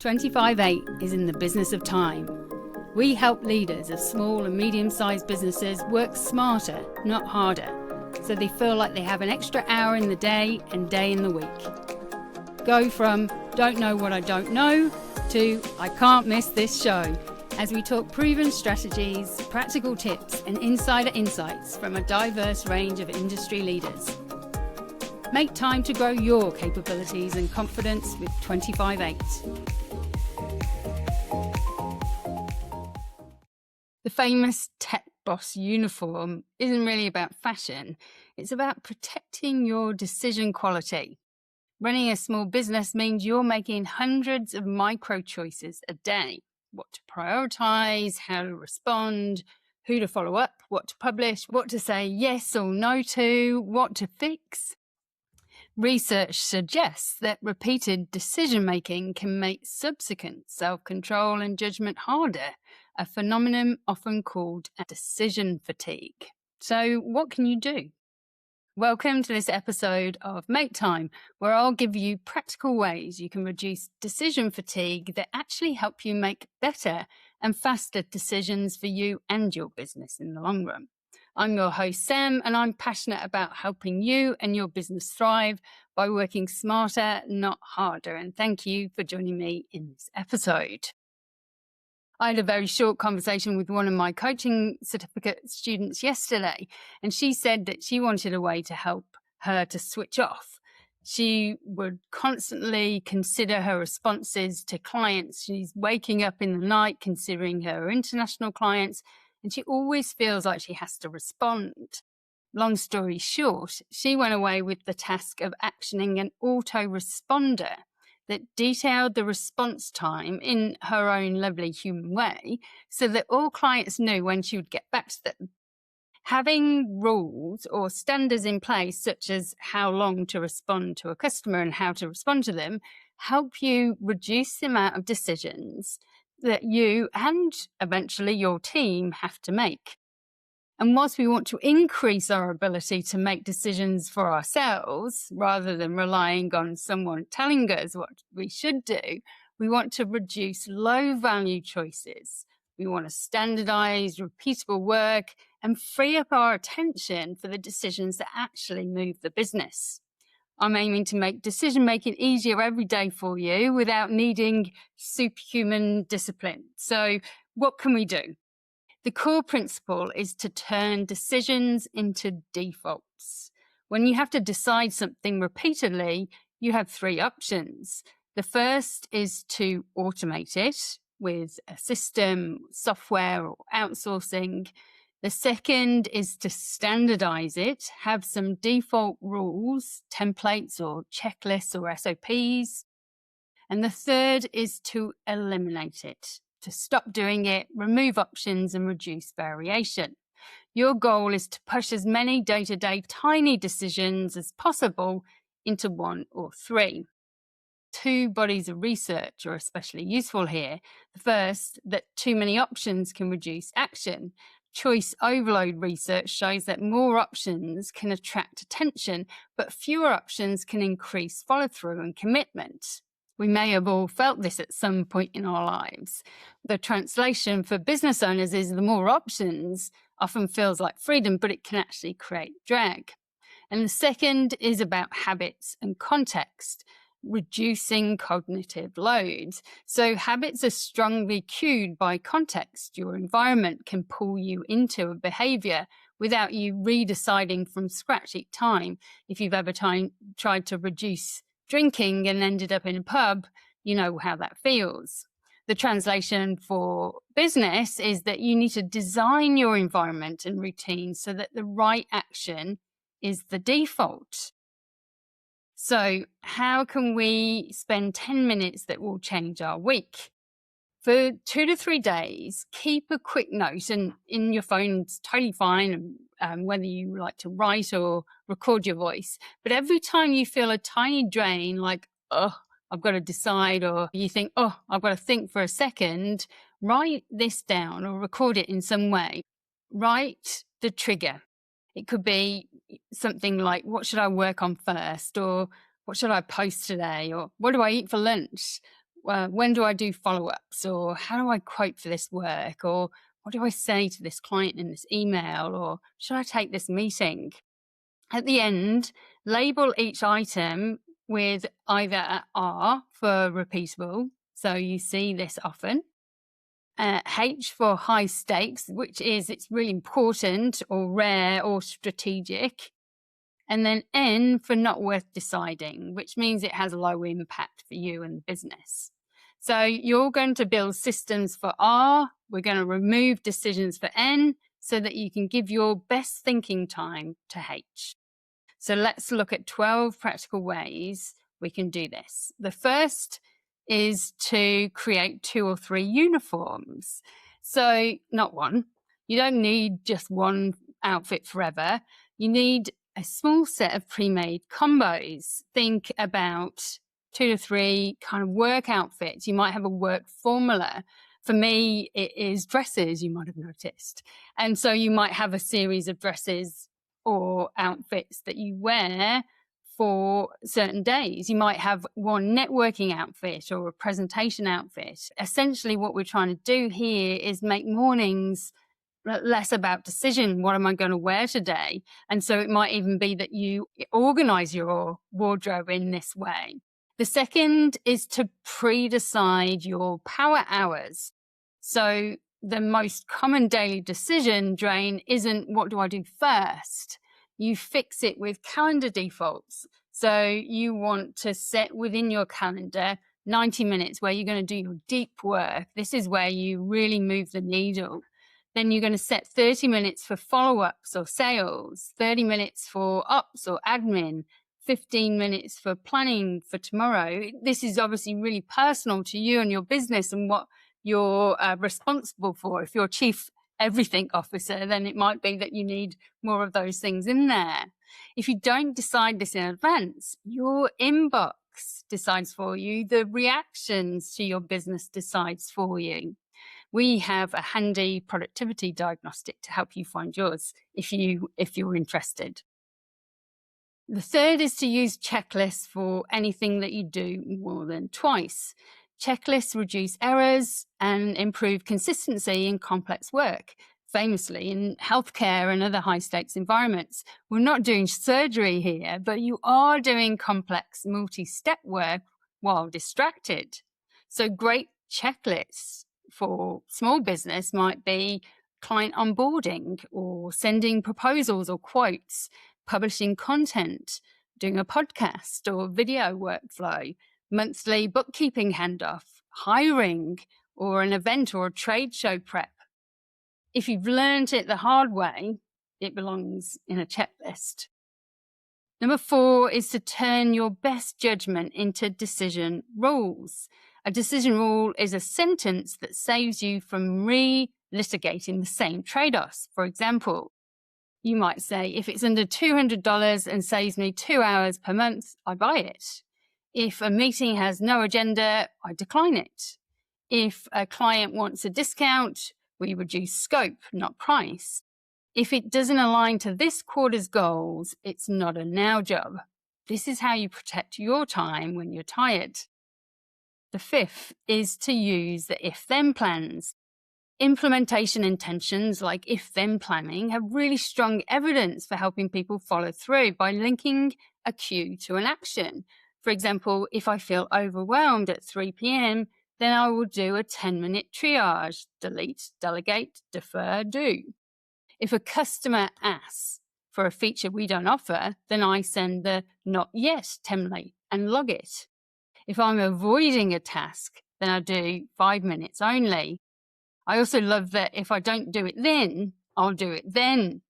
25/8 is in the business of time. We help leaders of small and medium-sized businesses work smarter, not harder, so they feel like they have an extra hour in the day and day in the week. Go from don't know what I don't know to I can't miss this show, as we talk proven strategies, practical tips and insider insights from a diverse range of industry leaders. Make time to grow your capabilities and confidence with 25/8. The famous tech boss uniform isn't really about fashion, it's about protecting your decision quality. Running a small business means you're making hundreds of micro choices a day. What to prioritize, how to respond, who to follow up, what to publish, what to say yes or no to, what to fix. Research suggests that repeated decision-making can make subsequent self-control and judgment harder, a phenomenon often called decision fatigue. So what can you do? Welcome to this episode of Make Time, where I'll give you practical ways you can reduce decision fatigue that actually help you make better and faster decisions for you and your business in the long run. I'm your host, Sam, and I'm passionate about helping you and your business thrive by working smarter, not harder. And thank you for joining me in this episode. I had a very short conversation with one of my coaching certificate students yesterday, and she said that she wanted a way to help her to switch off. She would constantly consider her responses to clients. She's waking up in the night considering her international clients, and she always feels like she has to respond. Long story short, she went away with the task of actioning an autoresponder that detailed the response time in her own lovely human way so that all clients knew when she would get back to them. Having rules or standards in place, such as how long to respond to a customer and how to respond to them, help you reduce the amount of decisions that you and eventually your team have to make. And whilst we want to increase our ability to make decisions for ourselves, rather than relying on someone telling us what we should do, we want to reduce low-value choices. We want to standardise repeatable work and free up our attention for the decisions that actually move the business. I'm aiming to make decision-making easier every day for you without needing superhuman discipline. So what can we do? The core principle is to turn decisions into defaults. When you have to decide something repeatedly, you have three options. The first is to automate it with a system, software, or outsourcing. The second is to standardize it, have some default rules, templates, or checklists, or SOPs. And the third is to eliminate it, to stop doing it, remove options, and reduce variation. Your goal is to push as many day-to-day tiny decisions as possible into one or three. Two bodies of research are especially useful here. The first, that too many options can reduce action. Choice overload research shows that more options can attract attention, but fewer options can increase follow-through and commitment. We may have all felt this at some point in our lives. The translation for business owners is the more options often feels like freedom, but it can actually create drag. And the second is about habits and context, reducing cognitive loads. So habits are strongly cued by context. Your environment can pull you into a behavior without you redeciding from scratch each time. If you've ever tried to reduce drinking and ended up in a pub, you know how that feels. The translation for business is that you need to design your environment and routine so that the right action is the default. So how can we spend 10 minutes that will change our week? For 2 to 3 days, keep a quick note, and in your phone, it's totally fine, whether you like to write or record your voice. But every time you feel a tiny drain, like, oh, I've got to decide, or you think, oh, I've got to think for a second, write this down or record it in some way. Write the trigger. It could be something like, what should I work on first? Or what should I post today? Or what do I eat for lunch? when do I do follow-ups? Or how do I quote for this work? Or what do I say to this client in this email? Or should I take this meeting? At the end, label each item with either a R for repeatable, so you see this often, H for high stakes, which is it's really important or rare or strategic, and then N for not worth deciding, which means it has low impact for you and the business. So you're going to build systems for R. We're going to remove decisions for N so that you can give your best thinking time to H. So let's look at 12 practical ways we can do this. The first is to create 2 or 3 uniforms. So not one. You don't need just one outfit forever. You need a small set of pre-made combos. Think about 2 to 3 kind of work outfits. You might have a work formula. For me, it is dresses, you might have noticed. And so you might have a series of dresses or outfits that you wear for certain days. You might have one networking outfit or a presentation outfit. Essentially, what we're trying to do here is make mornings less about decision. What am I going to wear today? And so it might even be that you organize your wardrobe in this way. The second is to pre-decide your power hours. So the most common daily decision drain isn't what do I do first? You fix it with calendar defaults. So you want to set within your calendar 90 minutes where you're going to do your deep work. This is where you really move the needle. Then you're going to set 30 minutes for follow-ups or sales, 30 minutes for ops or admin, 15 minutes for planning for tomorrow. This is obviously really personal to you and your business and what you're responsible for. If you're chief everything officer, then it might be that you need more of those things in there. If you don't decide this in advance, your inbox decides for you. The reactions to your business decides for you. We have a handy productivity diagnostic to help you find yours if you're interested. The third is to use checklists for anything that you do more than twice. Checklists reduce errors and improve consistency in complex work. Famously, in healthcare and other high-stakes environments, we're not doing surgery here, but you are doing complex multi-step work while distracted. So great checklists for small business might be client onboarding or sending proposals or quotes, publishing content, doing a podcast or video workflow, monthly bookkeeping handoff, hiring, or an event or a trade show prep. If you've learned it the hard way, it belongs in a checklist. Number 4 is to turn your best judgment into decision rules. A decision rule is a sentence that saves you from re-litigating the same trade-offs. For example, you might say, if it's under $200 and saves me 2 hours per month, I buy it. If a meeting has no agenda, I decline it. If a client wants a discount, we reduce scope, not price. If it doesn't align to this quarter's goals, it's not a now job. This is how you protect your time when you're tired. The 5th is to use the if-then plans. Implementation intentions like if-then planning have really strong evidence for helping people follow through by linking a cue to an action. For example, if I feel overwhelmed at 3 p.m., then I will do a 10-minute triage, delete, delegate, defer, do. If a customer asks for a feature we don't offer, then I send the not yet template and log it. If I'm avoiding a task, then I do 5 minutes only. I also love that if I don't do it then, I'll do it then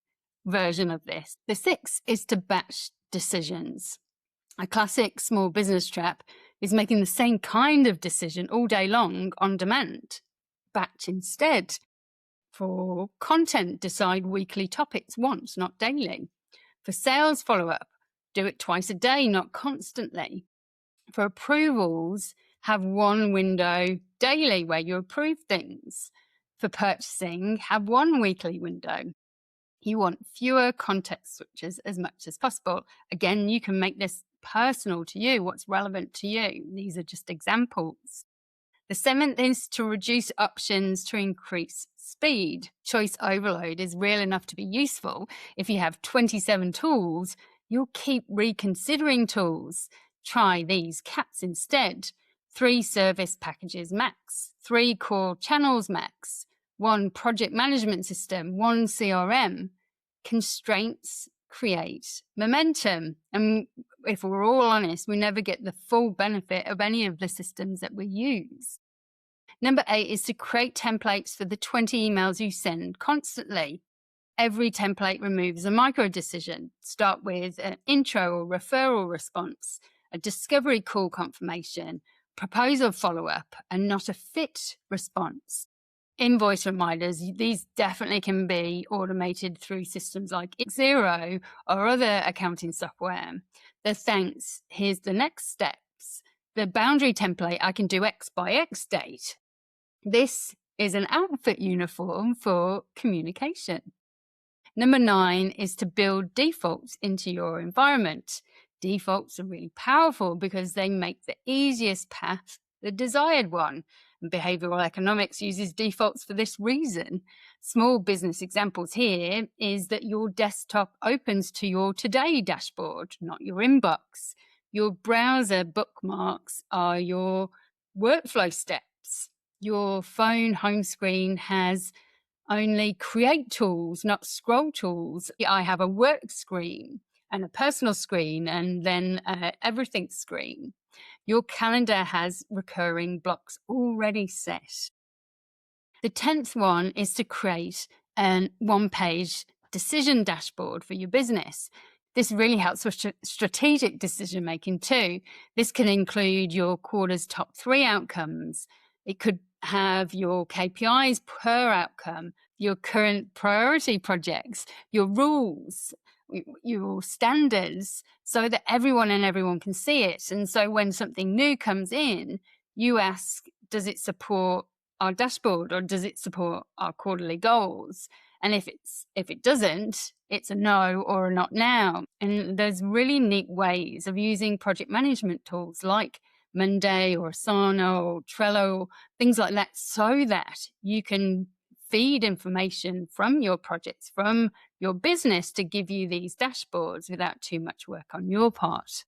version of this. The 6th is to batch decisions. A classic small business trap is making the same kind of decision all day long on demand. Batch instead. For content, decide weekly topics once, not daily. For sales follow-up, do it twice a day, not constantly. For approvals, have one window daily where you approve things. For purchasing, have one weekly window. You want fewer context switches as much as possible. Again, you can make this personal to you, what's relevant to you. These are just examples. The seventh is to reduce options to increase speed. Choice overload is real enough to be useful. If you have 27 tools, you'll keep reconsidering tools. Try these caps instead. 3 service packages max, 3 core channels max, 1 project management system, 1 CRM. Constraints create momentum. And if we're all honest, we never get the full benefit of any of the systems that we use. Number 8 is to create templates for the 20 emails you send constantly. Every template removes a micro decision. Start with an intro or referral response, a discovery call confirmation, proposal follow-up, and not a fit response. Invoice reminders, these definitely can be automated through systems like Xero or other accounting software. The thanks, here's the next steps. The boundary template, I can do X by X date. This is an outfit uniform for communication. Number 9 is to build defaults into your environment. Defaults are really powerful because they make the easiest path the desired one. And behavioral economics uses defaults for this reason. Small business examples here is that your desktop opens to your Today dashboard, not your inbox. Your browser bookmarks are your workflow steps. Your phone home screen has only create tools, not scroll tools. I have a work screen and a personal screen and then everything screen. Your calendar has recurring blocks already set. The 10th one is to create a 1-page decision dashboard for your business. This really helps with strategic decision making too. This can include your quarter's top 3 outcomes. It could have your KPIs per outcome, your current priority projects, your rules, your standards, so that everyone can see it. And so when something new comes in, you ask, does it support our dashboard or does it support our quarterly goals? And if it doesn't, it's a no or a not now. And there's really neat ways of using project management tools like Monday or Asana or Trello, things like that, so that you can feed information from your projects, from your business, to give you these dashboards without too much work on your part.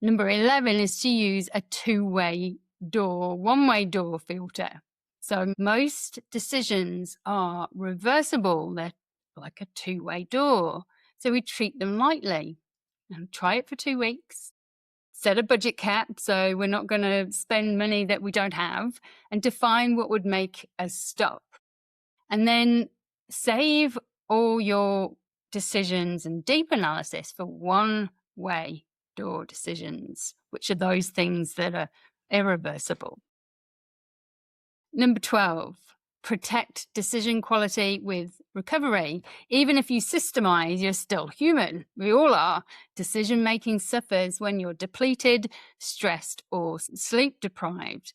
Number 11 is to use a 2-way door, 1-way door filter. So most decisions are reversible. They're like a 2-way door. So we treat them lightly and try it for 2 weeks. Set a budget cap, so we're not going to spend money that we don't have, and define what would make us stop. And then save all your decisions and deep analysis for 1-way door decisions, which are those things that are irreversible. Number 12, protect decision quality with recovery. Even if you systemize, you're still human. We all are. Decision-making suffers when you're depleted, stressed, or sleep deprived.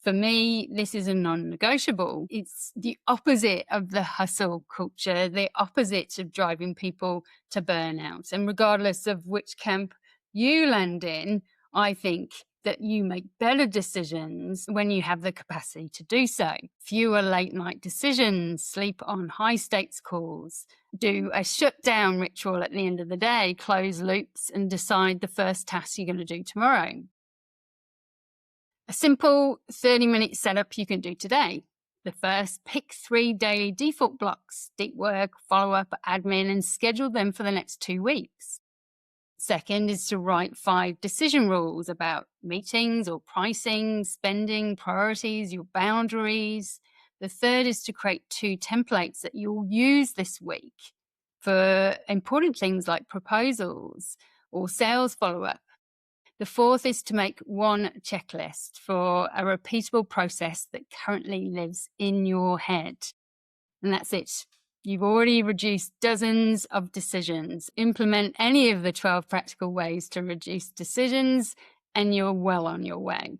For me, this is a non-negotiable. It's the opposite of the hustle culture, the opposite of driving people to burnout. And regardless of which camp you land in, I think that you make better decisions when you have the capacity to do so. Fewer late night decisions, sleep on high stakes calls, do a shutdown ritual at the end of the day, close loops and decide the first task you're going to do tomorrow. A simple 30-minute setup you can do today. The first, pick 3 daily default blocks, deep work, follow-up, admin, and schedule them for the next 2 weeks. Second is to write 5 decision rules about meetings or pricing, spending, priorities, your boundaries. The third is to create 2 templates that you'll use this week for important things like proposals or sales follow-up. The fourth is to make 1 checklist for a repeatable process that currently lives in your head. And that's it. You've already reduced dozens of decisions. Implement any of the 12 practical ways to reduce decisions, and you're well on your way.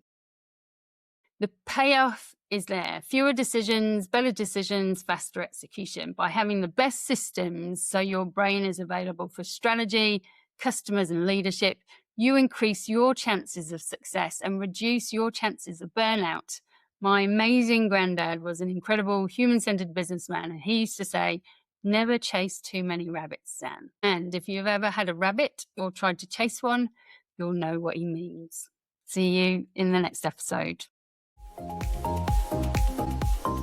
The payoff is there. Fewer decisions, better decisions, faster execution. By having the best systems so your brain is available for strategy, customers, and leadership, you increase your chances of success and reduce your chances of burnout. My amazing granddad was an incredible human-centered businessman, and he used to say, never chase too many rabbits, Sam. And if you've ever had a rabbit or tried to chase one, you'll know what he means. See you in the next episode.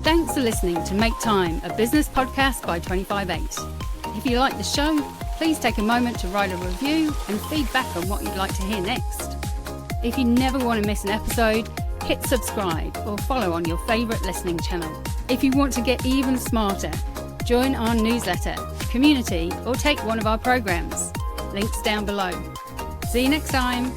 Thanks for listening to Make Time, a business podcast by 25/8. If you like the show, please take a moment to write a review and feedback on what you'd like to hear next. If you never want to miss an episode, hit subscribe or follow on your favourite listening channel. If you want to get even smarter, join our newsletter, community, or take one of our programs. Links down below. See you next time.